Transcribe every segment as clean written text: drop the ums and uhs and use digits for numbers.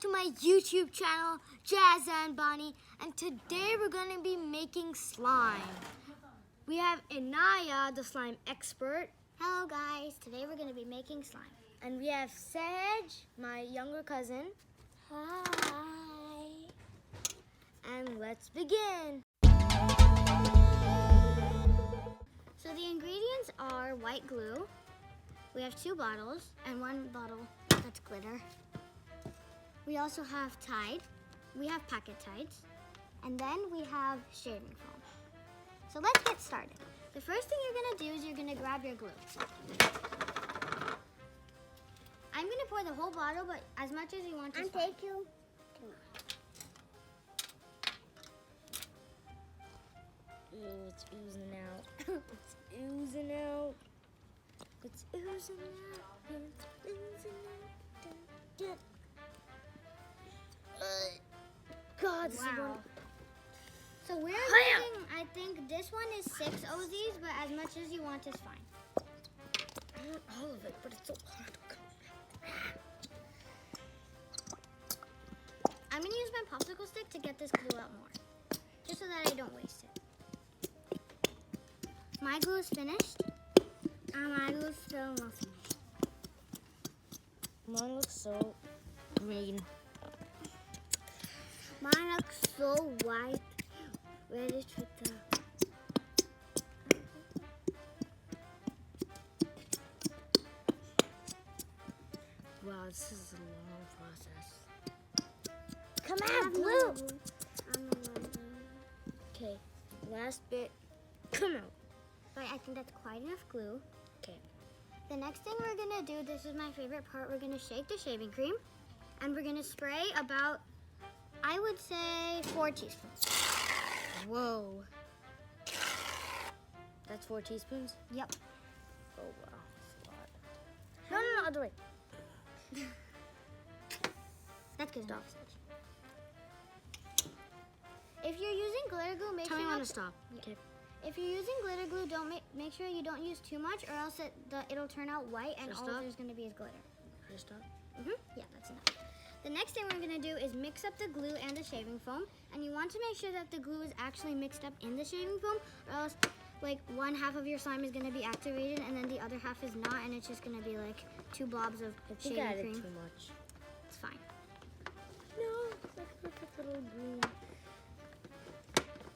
to my YouTube channel, Jazz and Bonnie, and today we're going to be making slime. We have Inaya, the slime expert. Hello guys, today we're going to be making slime. And we have Sej, my younger cousin. Hi. And let's begin. So the ingredients are white glue. We have 2 bottles and 1 bottle that's glitter. We also have Tide. We have packet Tides. And then we have shaving foam. So let's get started. The first thing you're going to do is you're going to grab your glue. I'm going to pour the whole bottle, but as much as you want to. Take you. Ooh, it's oozing out. It's oozing out. It's oozing out. It's oozing out. God, this is Wow. one. So we're using, I think this one is 6 OZs, but as much as you want is fine. I want all of it, but it's so hard. I'm going to use my popsicle stick to get this glue out more, just so that I don't waste it. My glue is finished, and my glue is still not finished. Mine looks so green. Mine looks so white. Ready to the... Wow, this is a long process. Come on, glue. Okay, last bit. Come out. Right, I think that's quite enough glue. Okay. The next thing we're gonna do, this is my favorite part, we're gonna shake the shaving cream, and we're gonna spray about, I would say, 4 teaspoons. Whoa. That's 4 teaspoons? Yep. Oh, wow. That's a lot. No, other way. That's good. Stop. If you're using glitter glue, make Tell me sure when not to stop. Okay. If you're using glitter glue, don't make sure you don't use too much, or else it'll turn out white, and Should I all stop? there's gonna be is glitter. Just stop. Yeah, that's enough. The next thing we're gonna do is mix up the glue and the shaving foam, and you want to make sure that the glue is actually mixed up in the shaving foam, or else like one half of your slime is gonna be activated, and then the other half is not, and it's just gonna be like 2 blobs of I think shaving I added cream. too much. It's fine. No, look at the little green.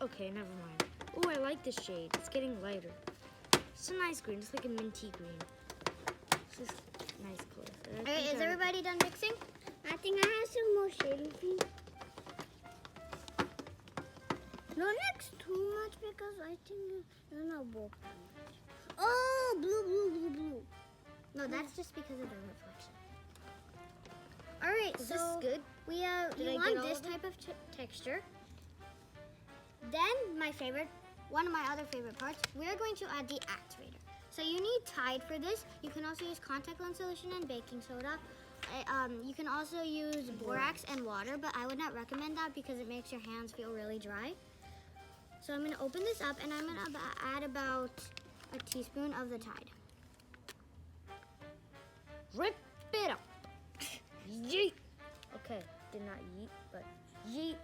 Okay, never mind. Oh, I like this shade. It's getting lighter. It's a nice green. It's like a minty green. This is nice color. All right, is everybody done mixing? I think I have some more shaving cream. Don't mix too much because I think you're not both. Oh, blue. No, that's just because of the reflection. All right, Is so this good? we Did I you get want all this of it? type of texture. Then one of my other favorite parts, we're going to add the activator. So you need Tide for this. You can also use contact lens solution and baking soda. You can also use borax and water, but I would not recommend that because it makes your hands feel really dry. So I'm going to open this up, and I'm going to add about a teaspoon of the Tide. Rip it up. Yeet. Okay, did not yeet, but yeet.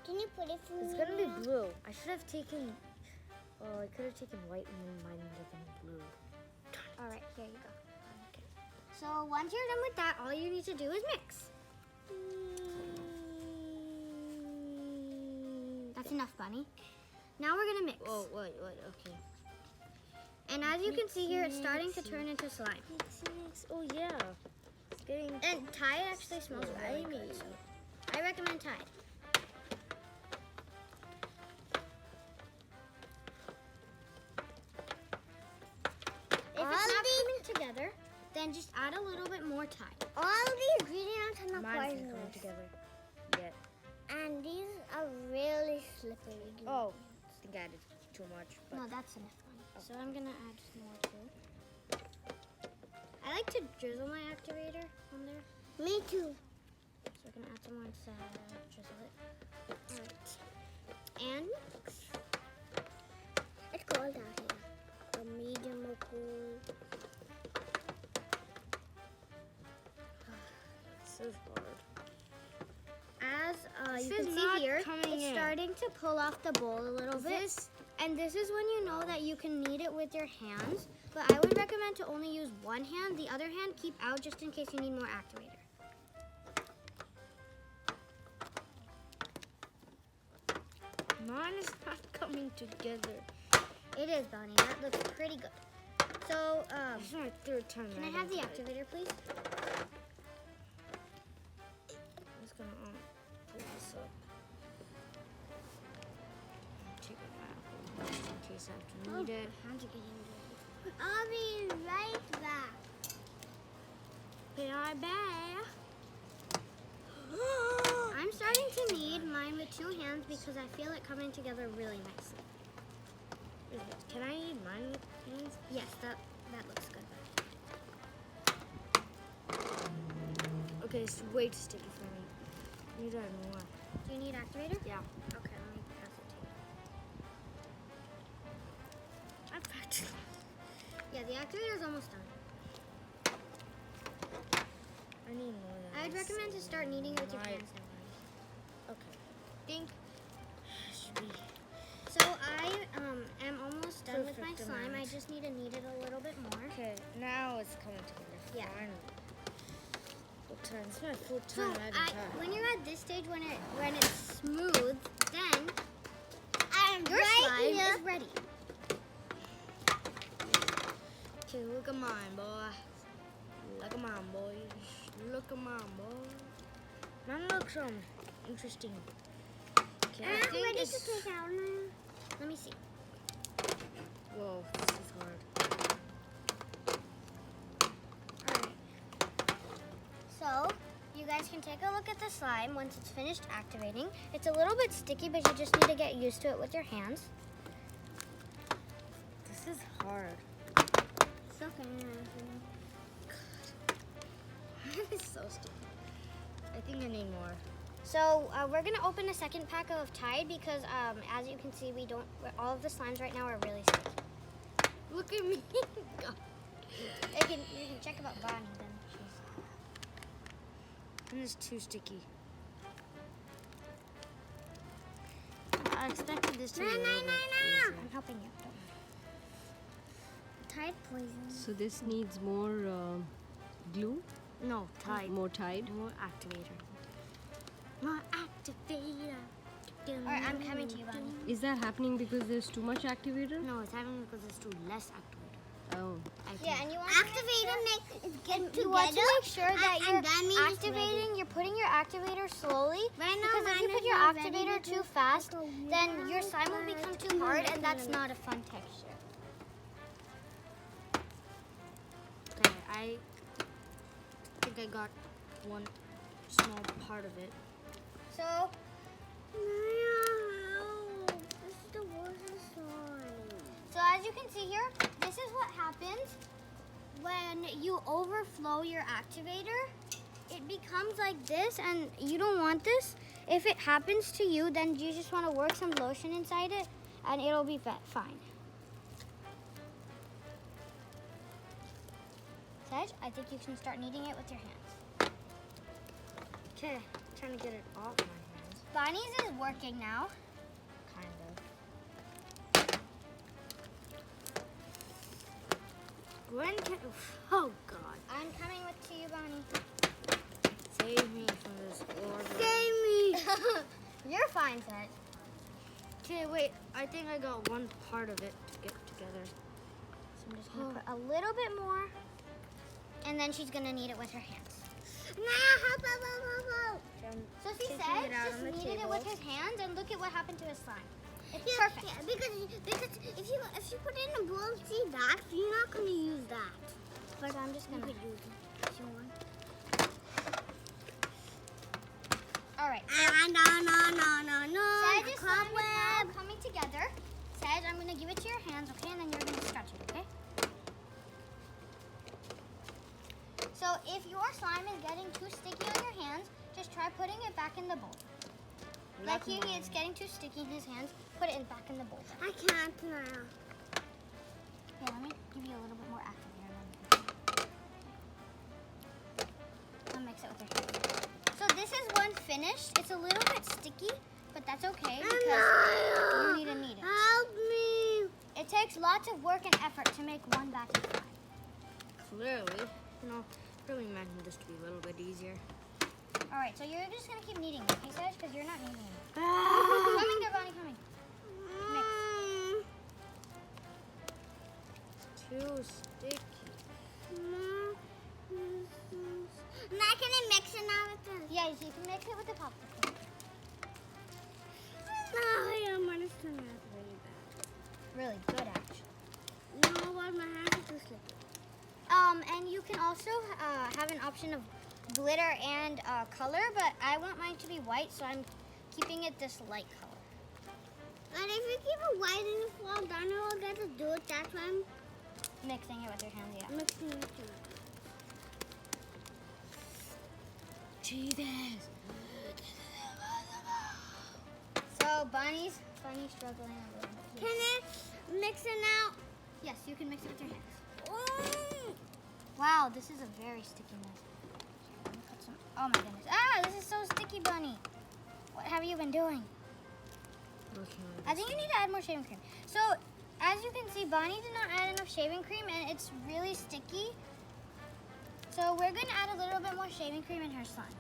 Can you put it for It's gonna be blue. I should have taken. Oh, I could have taken white and then mine would have been blue. All right, here you go. Okay. So once you're done with that, all you need to do is mix. That's enough, Bunny. Now we're gonna mix. Oh, wait, okay. And as you can see here, it's starting to turn into slime. Mix. Oh yeah. It's getting. And Tide actually smells really good. So I recommend Tide. If it's not coming together, then just add a little bit more Tide. All the ingredients are not Mine isn't coming poisonous. together yet. And these are really slippery. Oh, I think I added too much. But No, that's enough, Bunny. So I'm gonna add some more too. I like to drizzle my activator on there. Me too. So we're gonna add some more inside, drizzle it. All right. And mix. It's cold out here. A medium or cool. so hard. you This can is see not here, coming it's in. starting to pull off the bowl a little bit. This And this is when you know that you can knead it with your hands. But I would recommend to only use one hand. The other hand, keep out just in case you need more activator. mine is not coming together. It is, Bonnie. That looks pretty good. So, This is my third time. can I have the activator, please? I'm just gonna pull this up. Take it out just in case I have to need it. Hands are getting dirty. I'll be right back. Be right back. I'm starting to knead mine with two hands because I feel it coming together really nicely. Can I eat mine with hands? Yes, that looks good. Okay, it's way too sticky for me. I need to add more. Do you need activator? Yeah. Okay, let me pass it to you. I've actually. Yeah, the activator is almost done. I need more than I'd this. recommend to start kneading it with your Right. hands now. Okay. Think should be. So I am almost done with my Perfect slime. I amount. just need to knead it a little bit more. Okay, now it's coming together. Yeah. Finally. Full time. It's my full So time adding time. when you're at this stage, when it's smooth, then I'm your right slime here. is ready. Okay, look at mine, boy. Look at mine, boys. Look at mine, boy. Mine looks interesting. Okay, I I'm think ready it's. to take out now. Let me see. Whoa, this is hard. Alright. So, you guys can take a look at the slime once it's finished activating. It's a little bit sticky, but you just need to get used to it with your hands. This is hard. It's okay. It's so sticky. I think I need more. So, we're going to open a second pack of Tide because, as you can see, all of the slimes right now are really sticky. Look at me. God. You can check about Bonnie then. And it's too sticky. I expected this to be a little bit easier. I'm helping you. Don't worry. Tide poison. So this needs more glue, No, Tide. more Tide. More activator. More activator. Alright, I'm coming to you, Bonnie. Is that happening because there's too much activator? No, it's happening because there's too less activator. Oh. I think. Yeah, and you want Activator make get you want to together. make sure that and you're that means it's activating, you're putting your activator slowly. Right now, Because if you mine put is your not ready activator to too fast, then your slime will become too hard, and that's not a fun texture. Okay, I think I got one small part of it. So, This is the worst slime. so as you can see here, this is what happens when you overflow your activator. It becomes like this, and you don't want this. If it happens to you, then you just want to work some lotion inside it, and it'll be fine. Tej, I think you can start kneading it with your hands. Okay, trying to get it off my hands. Bonnie's is working now. Kind of. When can. Oh, God. I'm coming to you, Bonnie. Save me from this order. Save me. You're fine, Tej. Okay, wait. I think I got one part of it to get together. So I'm just gonna put a little bit more, and then she's gonna knead it with her hands. Help. So she Taking said it out just on the kneaded it table. with his hands, and look at what happened to his slime. It's Yeah, perfect. yeah, because if you put it in a bowl, see that you're not gonna use that. But I'm just gonna. use it if you want. All right. No. Tej is slime is Cobweb. now coming together. Tej, I'm gonna give it to your hands, okay? And then you're gonna stretch it, okay? So if your slime is getting too sticky on your hands, just try putting it back in the bowl. Like here, it's getting too sticky in his hands. Put it back in the bowl. I can't now. Here, let me give you a little bit more activator. I'll mix it with your hands. So this is one finished. It's a little bit sticky, but that's okay because you don't need to knead it. Help me. It takes lots of work and effort to make one batch of slime. Clearly, really imagined this to be a little bit easier. All right, so you're just gonna keep kneading it, okay, Saj? Because you're not kneading it. Coming there, Bonnie, coming. Mix. Too sticky. Now can I mix it now with this? Yeah, you can mix it with the popsicle. No, I don't want to turn out really bad. Really good, actually. No, but my hands are too slippery. And you can also have an option of glitter and color, but I want mine to be white, so I'm keeping it this light color. But if you keep it white and you fall down, you will get to do it. That's why I'm Mixing it with your hands, yeah. mixing it too. Jesus. So Bonnie's struggling a little bit. Can I mix it now? Yes, you can mix it with your hands. Wow, this is a very sticky mess. Here, let me put some. Oh my goodness. Ah, this is so sticky, Bonnie. What have you been doing? I think you need to add more shaving cream. So, as you can see, Bonnie did not add enough shaving cream, and it's really sticky. So we're going to add a little bit more shaving cream in her slime.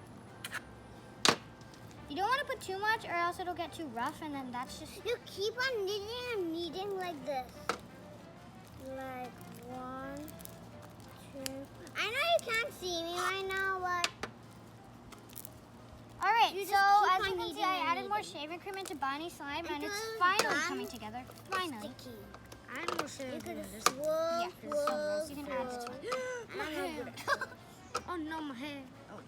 You don't want to put too much, or else it'll get too rough, and then that's just... You keep on kneading and kneading like this. Like 1, 2. I know you can't see me right now, but All right, You so just keep as on you can see, kneading I and added more kneading. shaving cream into Bonnie's slime, and it's Until finally it's coming done. together. Finally. sticky. I don't know shaving You cream could in this. swirl, Yeah, 'cause it's so gross. You can add this swirl. one. My I'm not hair. good at Oh no, my hair. Oh.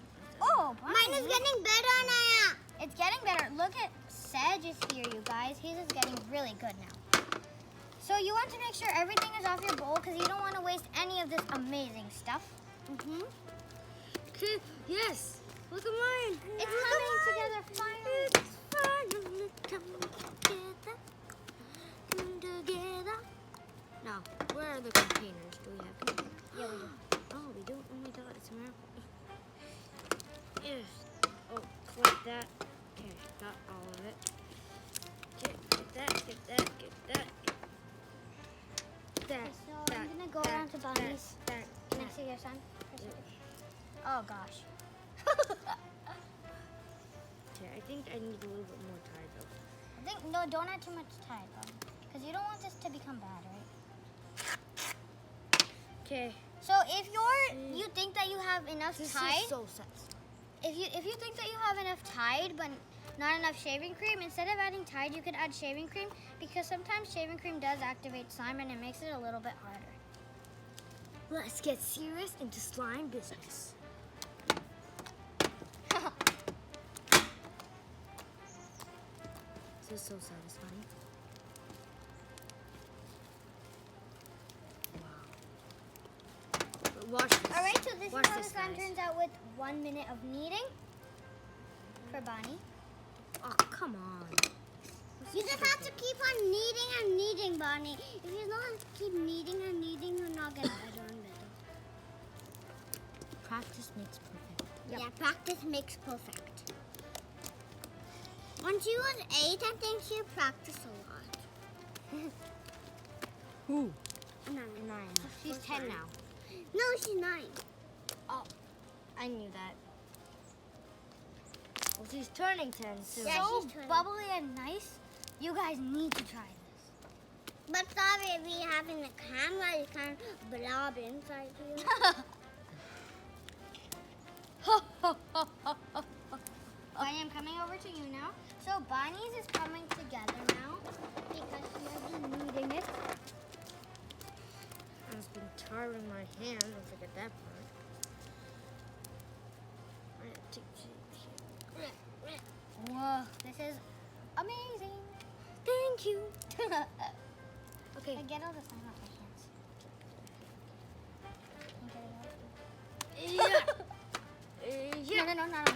Oh, Bonnie. Mine is getting better, Naya. It's getting better. Look at Sedge is here, you guys. His is getting really good now. So you want to make sure everything is off your bowl because you don't want to waste any of this amazing stuff. Okay, yes. Look at mine. It's coming together finally. It's finally coming together. Coming together. Now, where are the containers? Do we have containers? Yeah, we do. Oh, we do? Oh my god, it's a miracle. Yes. Oh, collect that. Okay, got all of it. Okay, get that, get that, get that. That. So I'm going to go around to Bonnie's. Can I see your son? Oh, gosh. Okay, I think I need a little bit more Tide though. No, don't add too much Tide, because you don't want this to become bad, right? Okay. So if you think that you have enough This Tide, is so sensitive. if you think that you have enough Tide but not enough shaving cream, instead of adding Tide, you could add shaving cream because sometimes shaving cream does activate slime and it makes it a little bit harder. Let's get serious into slime business. This is so satisfying. Wow. But watch this. All right, so this Watch is how the this, slime guys. turns out with 1 minute of kneading for Bonnie. Oh, come on. You just have to keep on kneading and kneading, Bonnie. If you don't keep kneading and kneading, you'll not get better and better. Practice makes perfect. Yeah, practice makes perfect. When she was 8, I think she practiced a lot. Who? Inaya. She's 10 now. No, she's 9. I knew that. Well, she's turning 10 soon. Yeah, So she's turning. bubbly and nice. You guys need to try this. But sorry, if we have in the camera, you can't blob inside here. Bonnie, I'm coming over to you now. So Bonnie's is coming together now because she has been kneading it. I've been tarring my hand. Don't forget that part. I have to Whoa, this is amazing. Thank you. Okay. Get all the slime off my hands. Can you get it off? Yeah. No, not on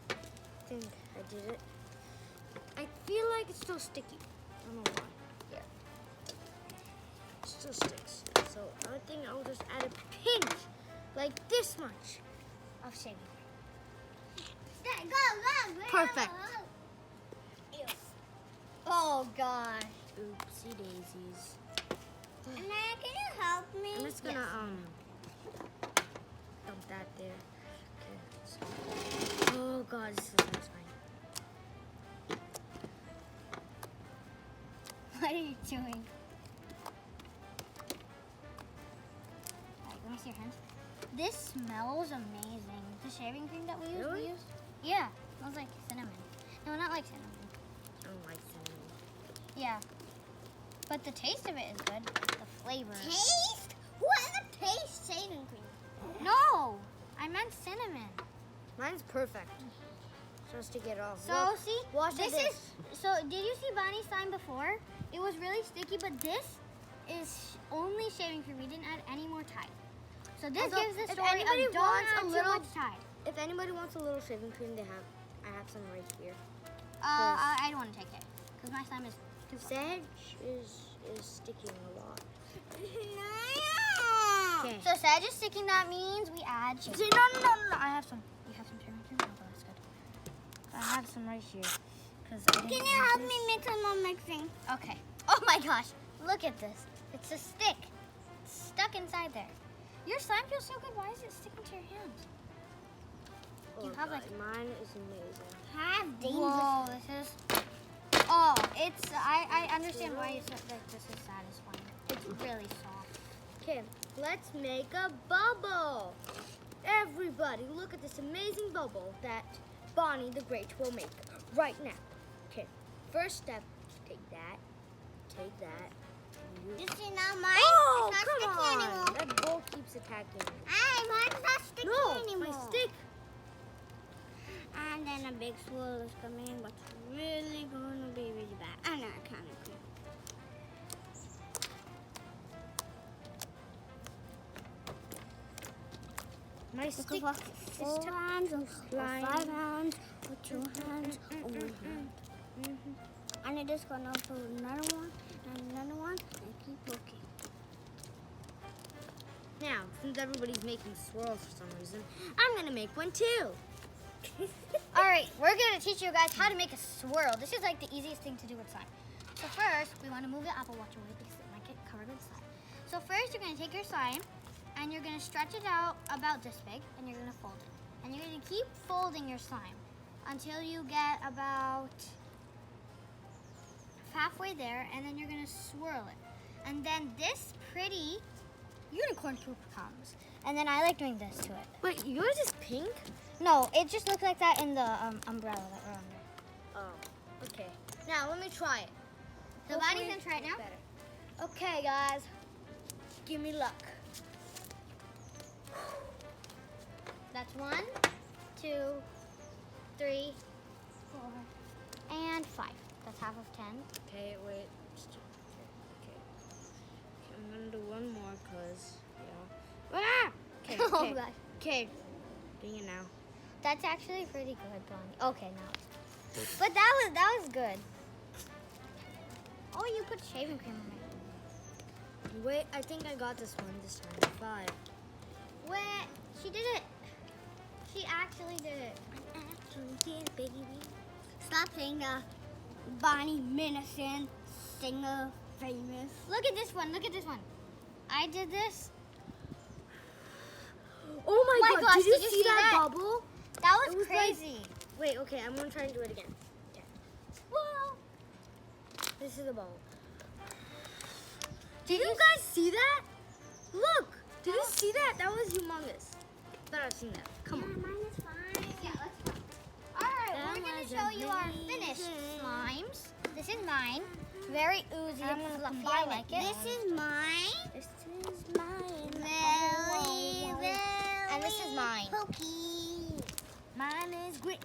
I think I did it. I feel like it's still sticky. I don't know why. Yeah. It still sticks. So I think I'll just add a pinch, like this much, of shaving cream. Perfect. Oh gosh. Oopsie daisies. Inaya, can you help me? I'm just gonna dump that there. Okay. Oh god, this is satisfying. What are you doing? Alright, let me see your hands. This smells amazing. The shaving cream that we use. Really? Yeah, smells like cinnamon. No, not like cinnamon. I don't like cinnamon. Yeah. But the taste of it is good. The flavor. Taste? What taste shaving cream? No! I meant cinnamon. Mine's perfect. Just to get off. So, Look, see? watch this this. is... So, did you see Bonnie's slime before? It was really sticky, but this is only shaving cream. We didn't add any more Tide. So, this Also, gives the if story anybody of don't wants add a too little- much Tide. If anybody wants a little shaving cream, I have some right here. I don't want to take it. Because my slime is... Sedge is sticking a lot. Okay. So, Sag is sticking. That means we add... See, no. I have some. You have some shaving cream? Oh, that's good. I have some right here. Can you help me mix? I'm not mixing. Okay. Oh my gosh. Look at this. It's a stick. It's stuck inside there. Your slime feels so good. Why is it sticking to your hand? Oh, You have, like- mine is amazing. Have dangerous. Whoa, this is... Oh, it's... I understand why you said that this is satisfying. It's really soft. Okay, let's make a bubble. Everybody, look at this amazing bubble that Bonnie the Great will make right now. Okay, first step, take that. You see now mine? Oh, it's not come sticky on! anymore. That bowl keeps attacking me. Mine's not sticky No, anymore. my stick. And then a big swirl is coming, but it's really going to be really bad. I know, I kind of agree. My stick Because is 4 stuck. hands, or slime. 5 hands, or 2 hands, or 1 hand. And it is going to put another one, and another one, and keep looking. Now, since everybody's making swirls for some reason, I'm gonna make one too. All right, we're going to teach you guys how to make a swirl. This is like the easiest thing to do with slime. So first, we want to move the Apple Watch away because it might get covered with slime. So first, you're going to take your slime, and you're going to stretch it out about this big, and you're going to fold it. And you're going to keep folding your slime until you get about halfway there, and then you're going to swirl it. And then this pretty unicorn poop comes. And then I like doing this to it. Wait, yours is pink? No, it just looks like that in the umbrella that we're under. Oh, okay. Now, let me try it. So Bonnie's gonna try it now. Better. Okay, guys. Give me luck. That's 1, 2, 3, 4, and 5. That's half of 10. Okay, wait. Okay. I'm gonna do one more, cause yeah. Ah! Okay. Oh Okay. gosh. Okay. Doing it now. That's actually pretty good, Bonnie. Okay, now. But that was good. Oh, you put shaving cream on it. Wait, I think I got this one this time. 5. Wait, she did it. She actually did it. Baby. Stop saying Bonnie Minison, singer, famous. Look at this one. Look at this one. I did this. Oh my my god, gosh, did you did you see see that that? bubble? That It was was like- crazy. Wait, okay, I'm gonna try and do it again. Okay. Whoa. This is the bubble. Did Did you guys see that? Look! Did you see that? That was humongous. But I've seen that. Come on. Mine is fine. Yeah, let's go. Alright, That we're going was to show you our finished slimes. This is mine. Very oozy and fluffy. I like it. This is mine. This is mine. Very, very And this is mine. pokey. Mine is green.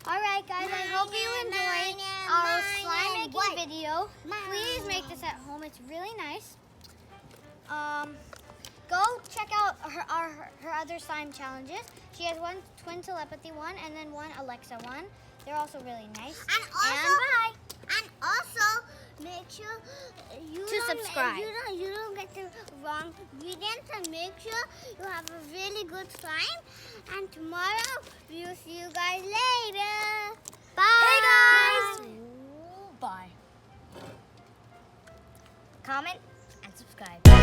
Alright guys, I hope you enjoyed our slime making white. video. Please make this at home. It's really nice. Go check out her other slime challenges. She has one twin telepathy one and then one Alexa one. They're also really nice. And also, and bye. and also, make sure you To subscribe. You don't get the wrong ingredients, and make sure you have a really good slime. And tomorrow we will see you guys later. Bye. Hey guys! Bye. Comment and subscribe.